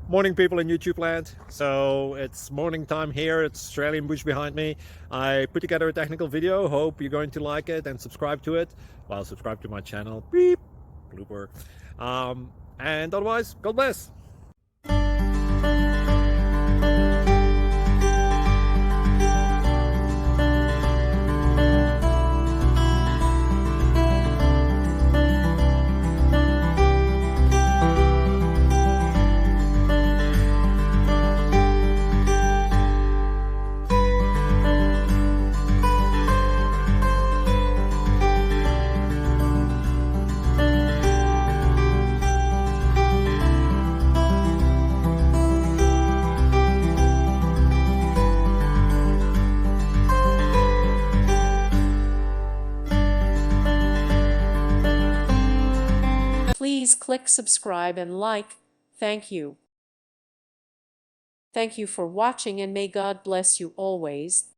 Morning, people in YouTube land. So it's morning time here. It's Australian bush behind me. I put together a technical video. Hope you're going to like it and subscribe to it. Well, subscribe to my channel. Beep. Blooper. And otherwise, God bless. Please click subscribe and like. Thank you. Thank you for watching and may God bless you always.